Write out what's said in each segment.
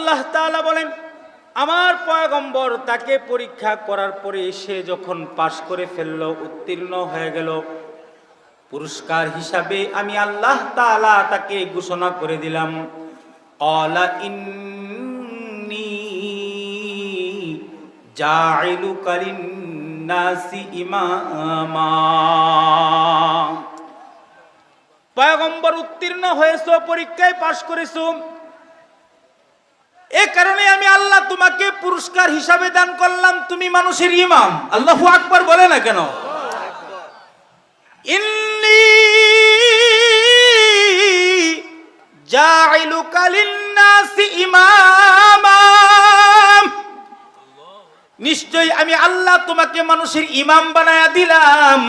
আল্লাহ তাআলা বলেন, আমার পয়গম্বর তাকে পরীক্ষা করার পরে সে যখন পাশ করে ফেলল, উত্তীর্ণ হয়ে গেল, পুরস্কার হিসাবে আমি আল্লাহ তাআলা তাকে ঘোষণা করে দিলাম, ক্বালা ইন্নী জাইলুকা লিন্নাসি ইমামা। পয়গম্বর উত্তীর্ণ হয়েছো, পরীক্ষায় পাশ করেছো, এ কারণে আমি আল্লাহ তোমাকে পুরস্কার হিসাবে দান করলাম, তুমি মানুষের ইমাম। আল্লাহু আকবার বলে না কেন? ইন্নী জাইলুকা লিন্নাসি ইমামা, নিশ্চয় আমি আল্লাহ তোমাকে মানুষের ইমাম বানায়া দিলাম,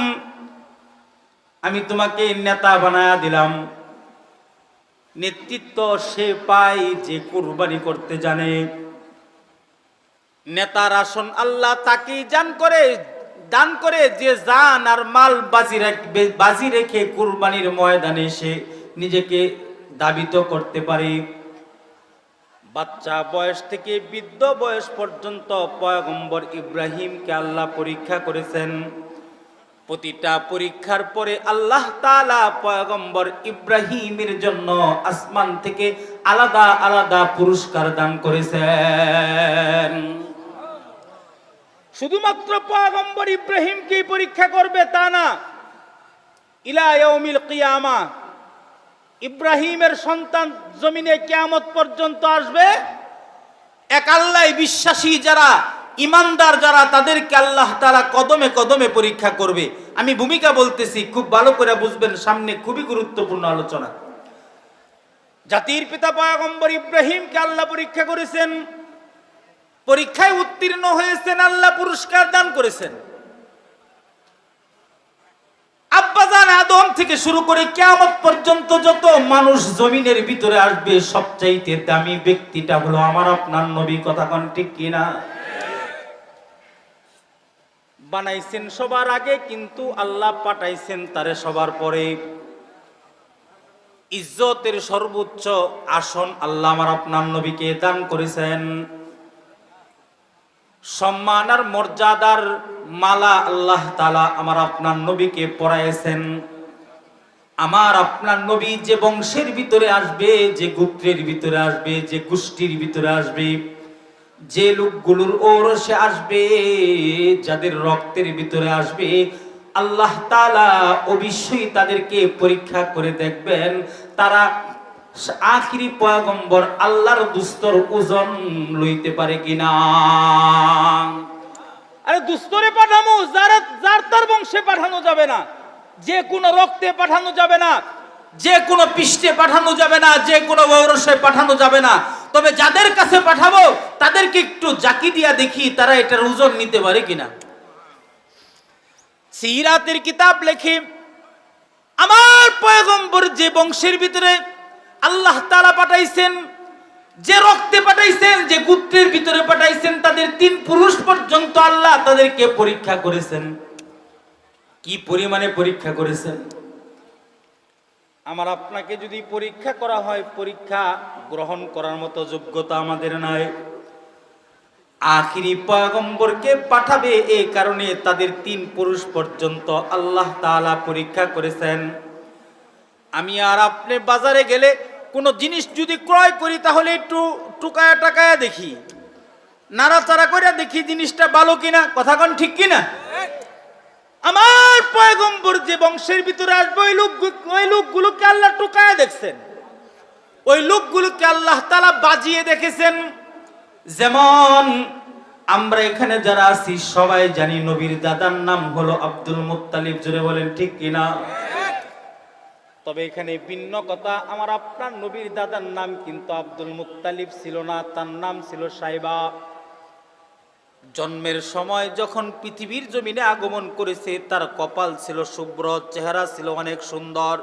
আমি তোমাকে নেতা বানায়া দিলাম। নেতৃত্ব সে পায় যে কুরবানি করতে জানে। নেতার আসন আল্লাহ তাকেই দান করে যে জান আর মাল বাজি রেখে কুরবানির ময়দানে সে নিজেকে দাবিত করতে পারে। বাচ্চা বয়স থেকে বৃদ্ধ বয়স পর্যন্ত পয়গম্বর ইব্রাহিমকে আল্লাহ পরীক্ষা করেছেন। প্রতিটা পরীক্ষার পরে আল্লাহ তাআলা পয়গম্বর ইব্রাহিমের জন্য আসমান থেকে আলাদা আলাদা পুরস্কার দান করেছেন। শুধুমাত্র পয়গম্বর ইব্রাহিমকে পরীক্ষা করবে তা না, ইলা ইয়াউমিল কিয়ামা ইব্রাহিমের সন্তান জমিনে কিয়ামত পর্যন্ত আসবে। এক আল্লাহ বিশ্বাসী যারা, ইমানদার যারা, তাদেরকে আল্লাহ তাআলা কদমে কদমে পরীক্ষা করবে। আমি ভূমিকা বলতেছি, খুব ভালো করে বুঝবেন, সামনে খুবই গুরুত্বপূর্ণ আলোচনা। জাতির পিতা পয়গম্বর ইব্রাহিমকে আল্লাহ পরীক্ষা করেছেন, পরীক্ষায় উত্তীর্ণ হয়েছেন, আল্লাহ পুরস্কার দান করেছেন। আব্বাজান আদম থেকে শুরু করে কিয়ামত পর্যন্ত যত মানুষ জমিনের ভিতরে আসবে, সবচাইতে দামি ব্যক্তিটা হলো আমার আপনার নবী। কথা কোন ঠিক কিনা? বানাইছেন সবার আগে, কিন্তু আল্লাহ পাঠাইছেন তারে সবার পরে। ইজ্জতের সর্বোচ্চ আসন আল্লাহ আমার আপনার নবীকে দান করেছেন। সম্মান আর মর্যাদার মালা আল্লাহ তাআলা আমার আপনার নবীকে পরাইছেন। আমার আপনার নবী যে বংশের ভিতরে আসবে, যে গোত্রের ভিতরে আসবে, যে গোষ্ঠীর ভিতরে আসবে, যে লোকগুলোর ওরসে আসবে, যাদের রক্তের ভিতরে আসবে, আল্লাহ তাআলা অবশ্যই তাদেরকে পরীক্ষা করে দেখবেন তারা আখিরি পয়গম্বর আল্লাহর দুস্তর ওজন লইতে পারে কিনা। আরে দুস্তরে পাঠানো, যার তার বংশে পাঠানো যাবে না, যে কোনো রক্তে পাঠানো যাবে না, যে কোনো পৃষ্ঠে পাঠানো যাবে না, যে কোনো ঔরসে পাঠানো যাবে না। তবে যাদের কাছে পাঠাবো তাদেরকে একটু জাকি দিয়া দেখি তারা এটার ওজন নিতে পারে কিনা। সিরাতের কিতাব লেখে, আমার পয়গম্বর যে বংশের ভিতরে আল্লাহ তাআলা পাঠাইছেন, যে রক্তে পাঠাইছেন, যে গোত্রের ভিতরে পাঠাইছেন, তাদের 3 পুরুষ পর্যন্ত আল্লাহ তাদেরকে পরীক্ষা করেছেন। কি পরিমাণে পরীক্ষা করেছেন! আমার আপনাকে যদি পরীক্ষা করা হয়, পরীক্ষা গ্রহণ করার মতো যোগ্যতা আমাদের নাই। আখিরি পয়গম্বরকে পাঠাবে এই কারণে তাদের 3 পুরুষ পর্যন্ত আল্লাহ তাআলা পরীক্ষা করেছেন। আমি আর আপনি বাজারে গেলে কোনো জিনিস যদি ক্রয় করি, তাহলে একটু টুকায়া টাকায়া দেখি, নাড়াচাড়া করে দেখি জিনিসটা ভালো কিনা। কথা কোন ঠিক কিনা? আমার পয়গম্বর যে বংশের ভিতরে আসবে, ওই লোকগুলোকে আল্লাহ টুকায়া দেখছেন, ওই লোকগুলোকে আল্লাহ তাআলা বাজিয়ে দেখেছেন। যেমন আমরা এখানে যারা আছি সবাই জানি নবীর দাদার নাম হলো আব্দুল মুত্তালিব। জোরে বলেন ঠিক কিনা? তবে এখানে ভিন্ন কথা, আমার আপনার নবীর দাদার নাম কিন্তু আব্দুল মুত্তালিব ছিল না, তার নাম ছিল সাইবা। জন্মের সময় যখন পৃথিবীর জমিনে আগমন করেছে, তার কপাল ছিল শুভ্র, চেহারা ছিল অনেক সুন্দর,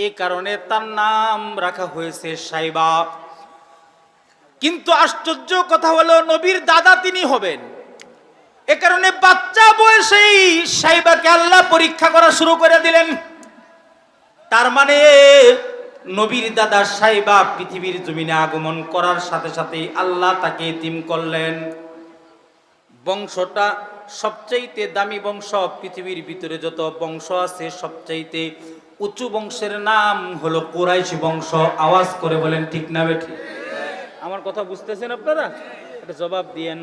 এ কারণে তার নাম রাখা হয়েছে সাইবা। কিন্তু আশ্চর্য কথা হলো, নবীর দাদা তিনি হবেন, এ কারণে বাচ্চা বয়সেই সাইবাকে আল্লাহ পরীক্ষা করা শুরু করে দিলেন। তার মানে নবীর দাদা সাইবা পৃথিবীর জমিনে আগমন করার সাথে সাথে আল্লাহ তাকে এতিম করলেন। বংশটা সবচাইতে দামি বংশ, পৃথিবীর ভিতরে যত বংশ আছে সবচাইতে উঁচু বংশের নাম হলো কুরাইশ বংশ। আওয়াজ করে বলেন ঠিক না বেঠিক? আমার কথা বুঝতেছেন আপনারা? একটা জবাব দিয়েন।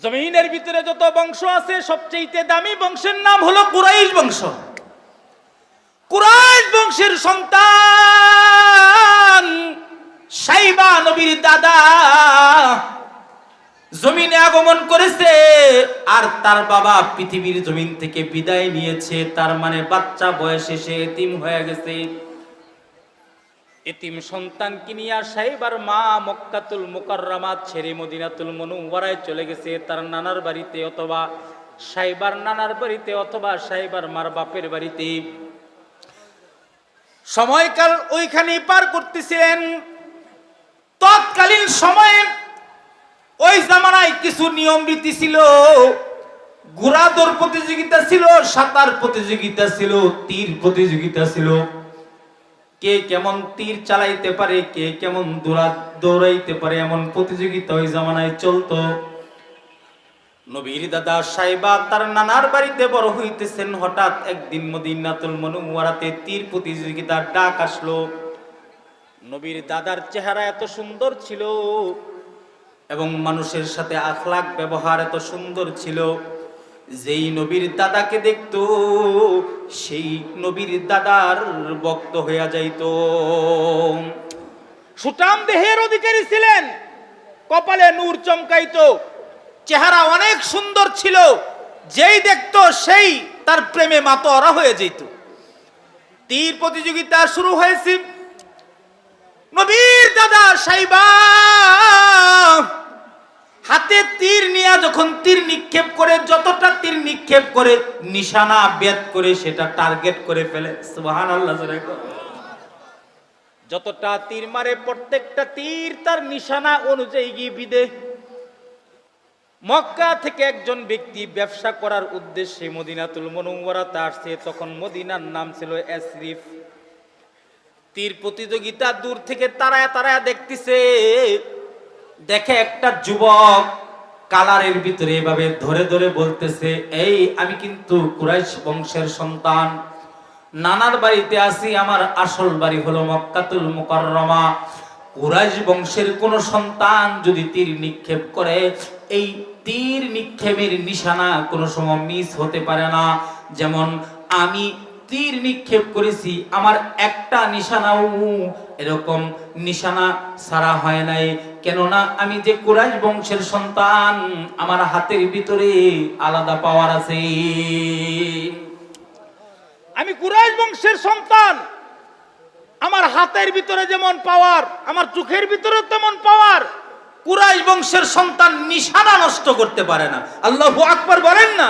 জমিনের ভিতরে যত বংশ আছে সবচাইতে দামি বংশের নাম হলো কুরাইশ বংশ। কুরাইশ বংশের সন্তান সাইবা নবীর দাদা জমিনে আগমন করেছে, আর তার বাবা পৃথিবীর জমিন থেকে বিদায় নিয়েছে। তার মানে বাচ্চা বয়সে সে এতিম হয়ে গেছে। এতিম সন্তানকে নিয়ে সাইবার মা মক্কাতুল মুকাররমা ছেড়ে মদিনাতুল মুনাওয়ারায় চলে গেছে তার নানার বাড়িতে, অথবা সাইবার নানার বাড়িতে, অথবা সাইবার মার বাপের বাড়িতে। সময়কাল ওইখানে পার করতেছিলেন। তৎকালীন সময়ে ওই জামানায় কিছু নিয়ম রীতি ছিল। ঘোড়া দৌড় প্রতিযোগিতা ছিল, সাঁতার প্রতিযোগিতা ছিল, তীর প্রতিযোগিতা ছিল। কে কেমন তীর চালাইতে পারে, কে কেমন দৌড়াইতে পারে, এমন প্রতিযোগিতা ওই জামানায় চলতো। নবীর দাদা সাইবা তার নানার বাড়িতে বড় হইতেছেন। হঠাৎ একদিন মদিনাতুল মুনাওয়ারাতে তীর প্রতিযোগিতার ডাক আসলো। নবীর দাদার চেহারা এত সুন্দর ছিল এবং মানুষের সাথে আখলাক ব্যবহার এত সুন্দর ছিল, যেই নবীর দাদাকে দেখতো সেই নবীর দাদার ভক্ত হইয়া যাইত। সুঠাম দেহের অধিকারী ছিলেন, কপালে নূর চমকাইতো, চেহারা অনেক সুন্দর ছিল। যেই দেখতো সেই তার প্রেমে মাতোয়ারা হয়ে যেত। তীর প্রতিযোগিতা শুরু হয়েছে। নবীর দাদা সাইবা হাতে তীর নিয়ে যখন তীর নিক্ষেপ করে, যতটা তীর নিক্ষেপ করে নিশানা বেদ করে সেটা টার্গেট করে ফেলে। সুবহানাল্লাহ। যতটা তীর মারে প্রত্যেকটা তীর তার নিশানা অনুযায়ী গিয়ে বিদে। মক্কা থেকে একজন ব্যক্তি ব্যবসা করার উদ্দেশ্যে মদিনাতুল মুনাওয়ারাতে আসছে। তখন মদিনার নাম ছিল এসরিফ। তীর প্রতিযোগিতা দূর থেকে তারায় তারায় দেখতেছে। দেখে একটা যুবক কালারের ভিতরে এভাবে ধরে ধরে বলতেছে, এই আমি কিন্তু কুরাইশ বংশের সন্তান, নানার বাড়িতে আছি, আমার আসল বাড়ি হলো মক্কাতুল মুকাররমা। কুরাইশ বংশের কোন সন্তান যদি তীর নিক্ষেপ করে, এই তীর নিক্ষেপের নিশানা কোনো সময় মিস হতে পারে না। যেমন আমি তীর নিক্ষেপ করেছি, আমার একটা নিশানাও এরকম নিশানা ছাড়া হয় নাই, কেননা আমি যে কুরাইশ বংশের সন্তান, আমার হাতের ভিতরে আলাদা পাওয়ার আছে। আমি কুরাইশ বংশের সন্তান, আমার হাতের ভিতরে যেমন পাওয়ার, আমার চোখের ভিতরে তেমন পাওয়ার। কুরাইশ বংশের সন্তান নিশানা নষ্ট করতে পারে না। আল্লাহু আকবার বলেন না।